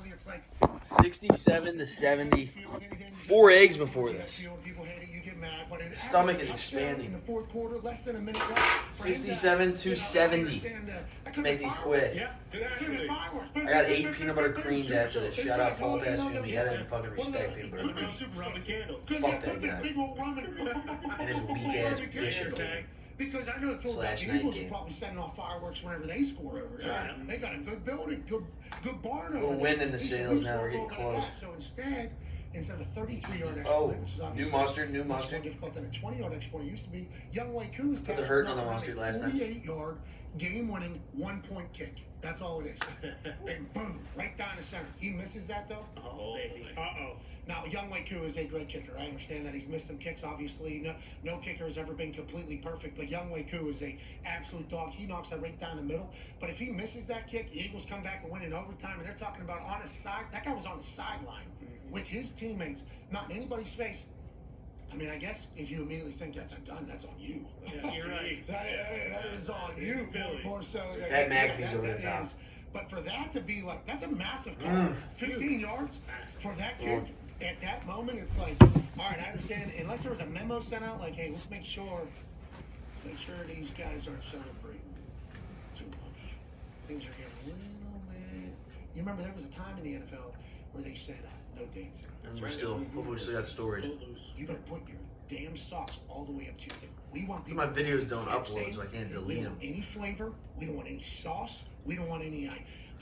mentality. It's like 67 to 70. 4 eggs before this. People hate it, you get mad, but it Stomach is expanding. in the fourth quarter, less than a minute left. 67 to 70. Make these quick. Yeah, I got 8 peanut butter creams after this. Shout out Paul Pasquini. He had to fucking respect peanut butter creams. Roman candles. Fuck that guy. And his weak ass Bishop game. Because I know the Philadelphia Eagles are probably setting off fireworks whenever they score over there. Right. They got a good building, good barn over We're there. winning the sales now. We're getting close. So instead of a 33-yard exploit, Oh, which is obviously new mustard. much more difficult than a 20-yard exploit used to be, Young Wei Koo's Put the hurt on the mustard last time. 48-yard game-winning one-point kick. That's all it is. And boom, right down the center. He misses that though. Oh, baby. Uh-oh. Now, Young Wei Koo is a great kicker. I understand that he's missed some kicks, obviously. No kicker has ever been completely perfect, but Young Wei Koo is a absolute dog. He knocks that right down the middle. But if he misses that kick, the Eagles come back and win in overtime, and they're talking about on his side. That guy was on the sideline with his teammates, not in anybody's face. I mean, I guess if you immediately think that's a gun, that's on you. Yeah, you're right. that is on you, more so. That McAfee's over the top. But for that to be like, that's a massive call. 15 yards for that kick. At that moment, it's like, all right, I understand. Unless there was a memo sent out, like, hey, let's make sure these guys aren't celebrating too much. Things are getting a little bit. You remember there was a time in the NFL where they said no dancing. And we still got storage. You better put your damn socks all the way up to your thing. We want So my videos don't upload, so I can't we delete don't them. want any flavor. We don't want any sauce. We don't want any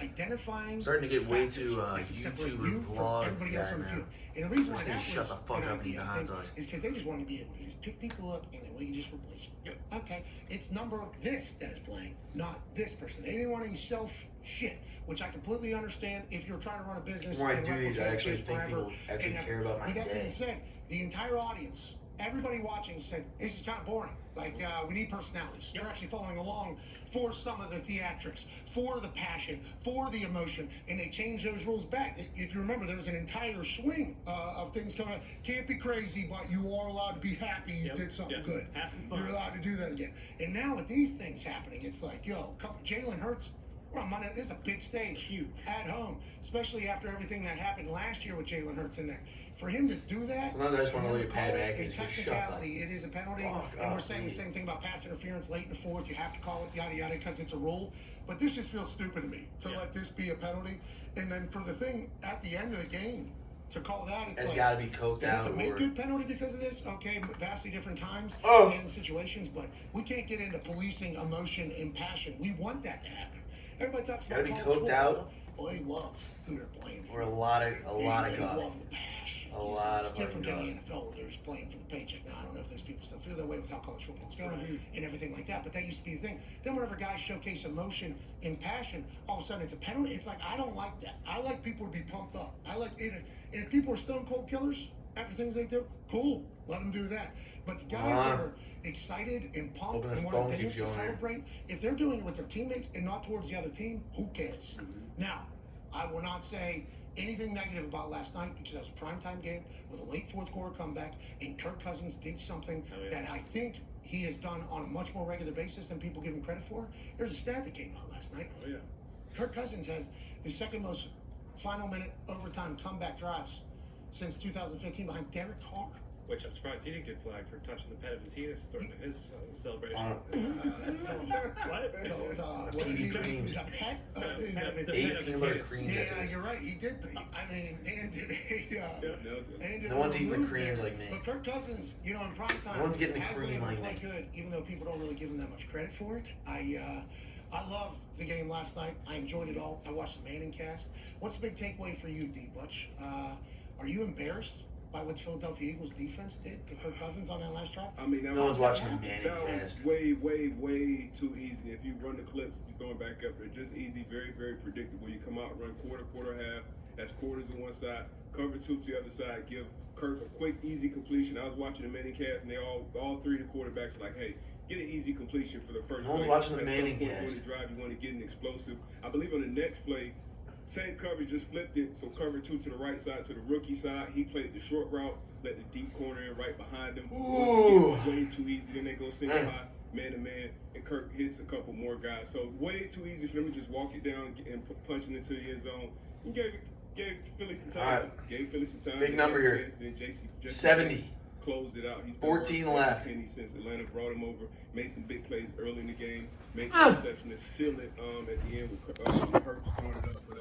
identifying. Starting to get way factors too that can separate YouTuber you from vlog everybody else on the guy field. now. And the reason why Just that say, shut was the fuck an up, idea, you I hot think, dogs. is because they just want to be able to just pick people up and then we can just replace them. Yep. Okay, it's number this that is playing, not this person. They didn't want any self shit, which I completely understand if you're trying to run a business. The more I and do these, I replicate actually this think forever people actually and care about my With that day. being said, the entire audience, everybody watching said, this is kind of boring. Like, we need personalities. They're actually following along for some of the theatrics, for the passion, for the emotion, and they changed those rules back. If you remember, there was an entire swing of things coming. Can't be crazy, but you are allowed to be happy you did something good. You're allowed to do that again. And now with these things happening, it's like, yo, Jalen Hurts, we're on Monday. This is a big stage. Huge. At home, especially after everything that happened last year with Jalen Hurts in there. For him to do that, Sometimes I just want to look at Pat in Atkins. Just shut up. technicality, it is a penalty. Fuck And we're up, saying the dude. same thing about pass interference late in the fourth. You have to call it yada yada because it's a rule. But this just feels stupid to me to let this be a penalty. And then for the thing at the end of the game to call that, it's It's like got to be coked it's out. a make Or good penalty because of this. Okay, vastly different times and situations, but we can't get into policing emotion and passion. We want that to happen. Everybody talks about Gotta be college coked football. out. Well, they love who they're playing for. or a lot of They God. love the passion. A lot it's of different than fucking the NFL where they're just playing for the paycheck. Now, I don't know if those people still feel that way with how college football is going and everything like that, but that used to be the thing. Then whenever guys showcase emotion and passion, all of a sudden it's a penalty. It's like, I don't like that. I like people to be pumped up. I like it. And if people are stone cold killers after things they do, cool, let them do that. But the guys that are excited and pumped Hoping and his want phone to dance keeps and going here. celebrate, if they're doing it with their teammates and not towards the other team, who cares? Now, I will not say anything negative about last night because that was a primetime game with a late fourth quarter comeback, and Kirk Cousins did something that I think he has done on a much more regular basis than people give him credit for. There's a stat that came out last night. Oh, yeah. Kirk Cousins has the second most final minute overtime comeback drives since 2015 behind Derek Carr. Which I'm surprised he didn't get flagged for touching the pet of his penis during his celebration. What did he do? Creams. The pet? He's a 8 pet of his peanut butter penis. creams Yeah, after this. you're right. He did. I mean, and did No one's eating the move creams there. like me. But Kirk Cousins, in prime time, No one's getting the has been cream able to like play me. good, even though people don't really give him that much credit for it. I love the game last night. I enjoyed it all. I watched the Manning cast. What's the big takeaway for you, D. Butch? Are you embarrassed by what the Philadelphia Eagles defense did to Kirk Cousins on that last drive? I mean, No one's watching the Manning that was cast. way, way, way too easy. If you run the clips, you're going back up there. Just easy, very, very predictable. You come out, run quarter, half. That's quarters on one side, cover two to the other side. Give Kirk a quick, easy completion. I was watching the Manning cast, and they all three of the quarterbacks were like, hey, get an easy completion for the first No one's play. watching the At some Manning point, cast. You want to drive, you want to get an explosive. I believe on the next play, same coverage, just flipped it. So cover two to the right side, to the rookie side. He played the short route, let the deep corner in right behind him. Ooh. Once again, way too easy. Then they go single high, man to man, and Kirk hits a couple more guys. So way too easy for them to just walk it down and punch it into the end zone. You gave gave Philly some time. All right. Gave Philly some time. Big number here. Then Jesse 70. closed it out. He's been 14 working left. Kenny since Atlanta brought him over. Made some big plays early in the game. Made the interception to seal it at the end with Hurts throwing it up.